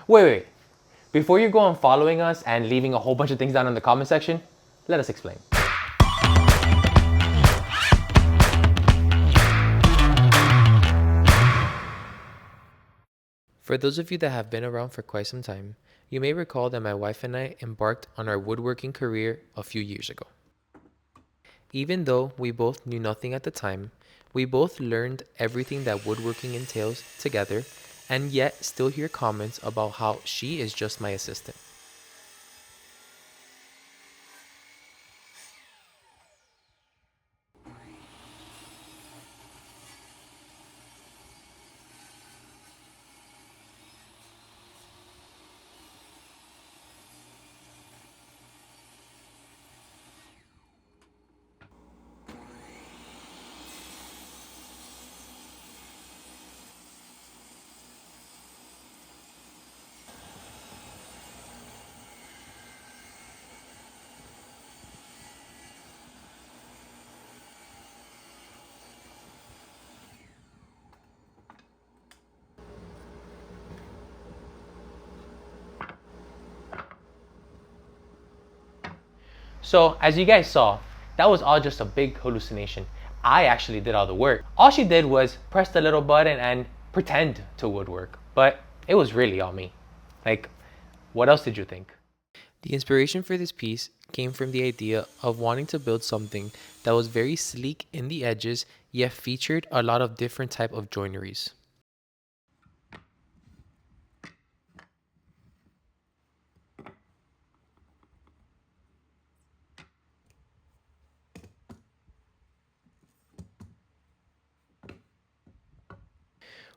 Wait. Before you go on following us and leaving a whole bunch of things down in the comment section, let us explain. For those of you that have been around for quite some time, you may recall that my wife and I embarked on our woodworking career a few years ago. Even though we both knew nothing at the time, we both learned everything that woodworking entails together, and yet still hear comments about how she is just my assistant. So, as you guys saw, that was all just a big hallucination. I actually did all the work. All she did was press the little button and pretend to woodwork, but it was really all me. Like, what else did you think? The inspiration for this piece came from the idea of wanting to build something that was very sleek in the edges, yet featured a lot of different type of joineries.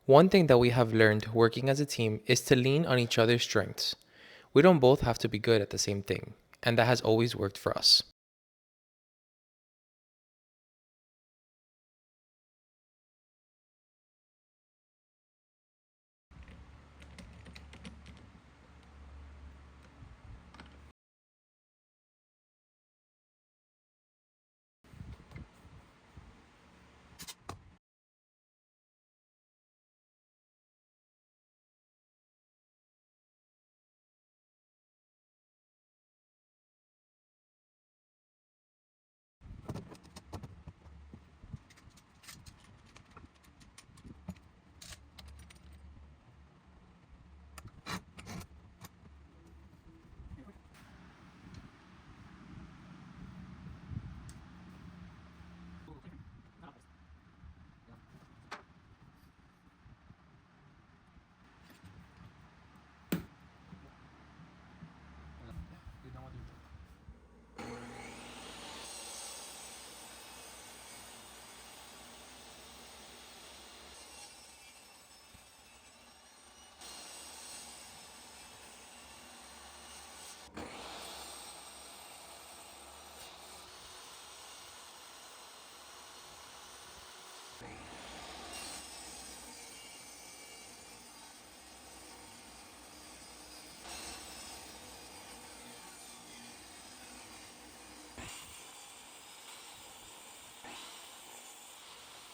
One thing that we have learned working as a team is to lean on each other's strengths. We don't both have to be good at the same thing, and that has always worked for us.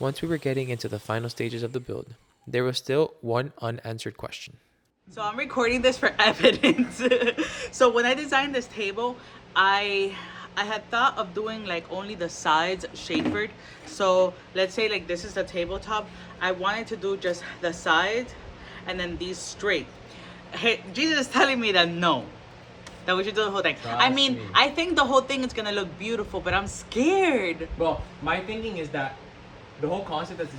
Once we were getting into the final stages of the build, there was still one unanswered question. So I'm recording this for evidence. So when I designed this table, I had thought of doing like only the sides chamfered. So let's say like this is the tabletop. I wanted to do just the sides and then these straight. Hey, Jesus is telling me that no. That we should do the whole thing. I mean, me. I think the whole thing is gonna look beautiful, but I'm scared. Well, my thinking is that the whole concept of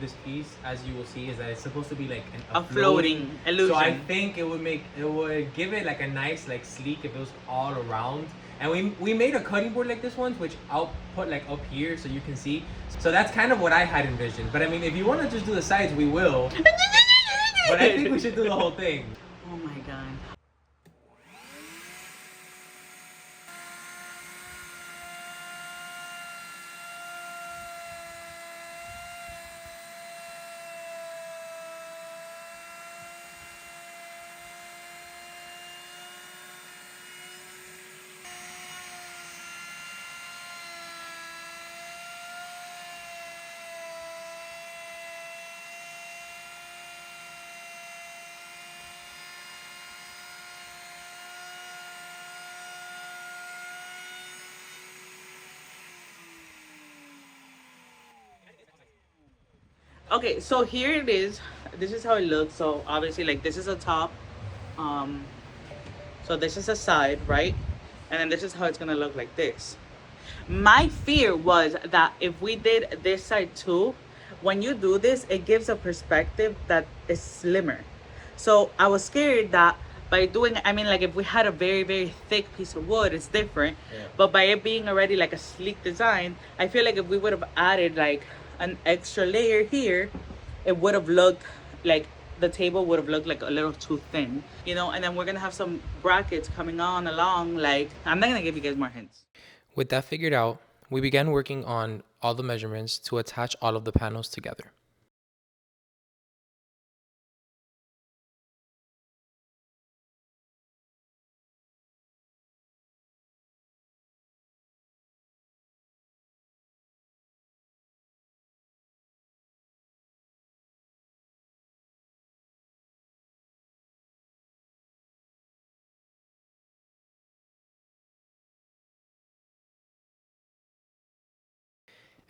this piece, as you will see, is that it's supposed to be like A floating illusion. So I think it would give it like a nice like sleek if it was all around. And we made a cutting board like this one, which I'll put like up here so you can see. So that's kind of what I had envisioned. But I mean, if you want to just do the sides, we will. But I think we should do the whole thing. Oh my god. Okay, so here it is. This is how it looks. So obviously, like this is a top. Um, so this is a side, right? And then this is how it's gonna look like this. My fear was that if we did this side too, when you do this, it gives a perspective that is slimmer. So I was scared that by doing, I mean, like if we had a very, very thick piece of wood, it's different. Yeah. But by it being already like a sleek design, I feel like if we would have added like an extra layer here, it would have looked like the table would have looked like a little too thin, you know. And then we're gonna have some brackets coming on along. Like I'm not gonna give you guys more hints. With that figured out, we began working on all the measurements to attach all of the panels together.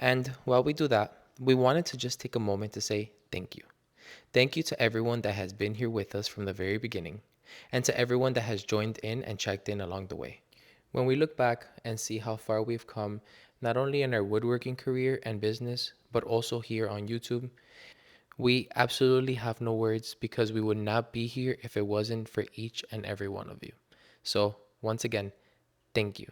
And while we do that, we wanted to just take a moment to say thank you. Thank you to everyone that has been here with us from the very beginning, and to everyone that has joined in and checked in along the way. When we look back and see how far we've come, not only in our woodworking career and business, but also here on YouTube, we absolutely have no words because we would not be here if it wasn't for each and every one of you. So, once again, thank you.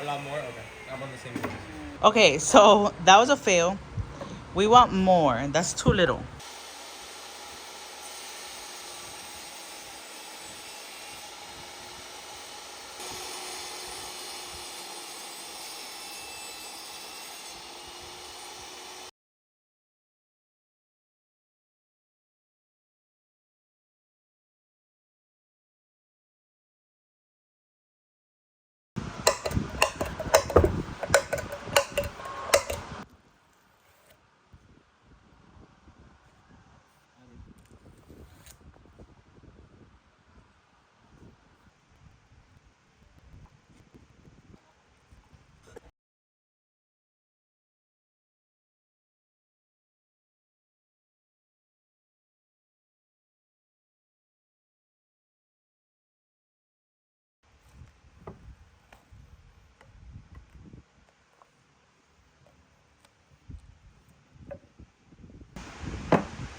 A lot more? Okay. I'm on the same page. Okay, so that was a fail. We want more. That's too little.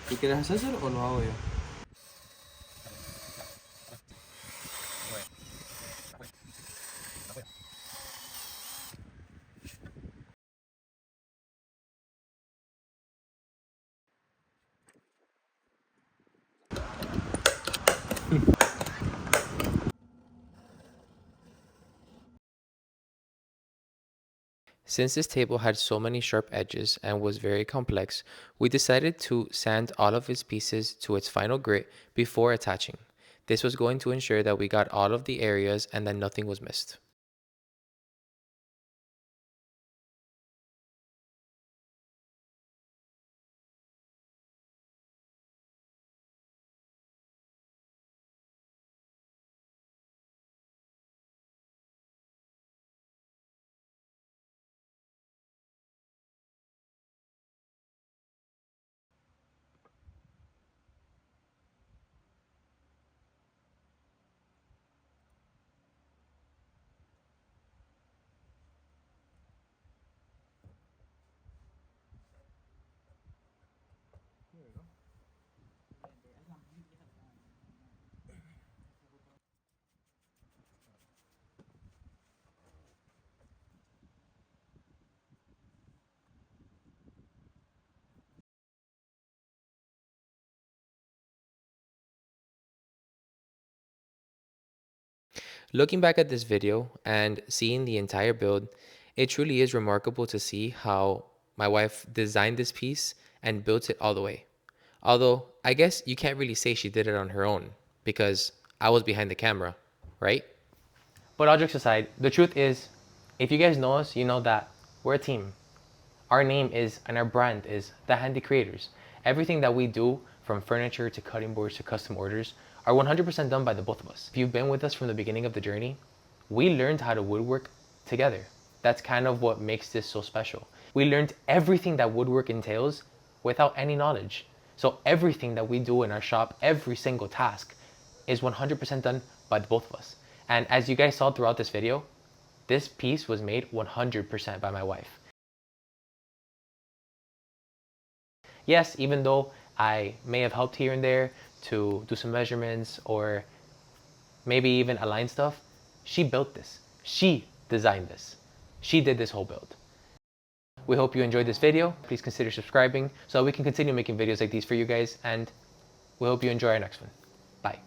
¿Tú quieres hacer o lo hago yo? Since this table had so many sharp edges and was very complex, we decided to sand all of its pieces to its final grit before attaching. This was going to ensure that we got all of the areas and that nothing was missed. Looking back at this video and seeing the entire build, it truly is remarkable to see how my wife designed this piece and built it all the way. Although, I guess you can't really say she did it on her own because I was behind the camera, right? But all jokes aside, the truth is, if you guys know us, you know that we're a team. Our name is, and our brand is, The Handy Creators. Everything that we do, from furniture to cutting boards to custom orders, are 100% done by the both of us. If you've been with us from the beginning of the journey, we learned how to woodwork together. That's kind of what makes this so special. We learned everything that woodwork entails without any knowledge. So everything that we do in our shop, every single task, is 100% done by the both of us. And as you guys saw throughout this video, this piece was made 100% by my wife. Yes, even though I may have helped here and there to do some measurements or maybe even align stuff, she built this. She designed this. She did this whole build. We hope you enjoyed this video. Please consider subscribing so we can continue making videos like these for you guys, and we hope you enjoy our next one. Bye.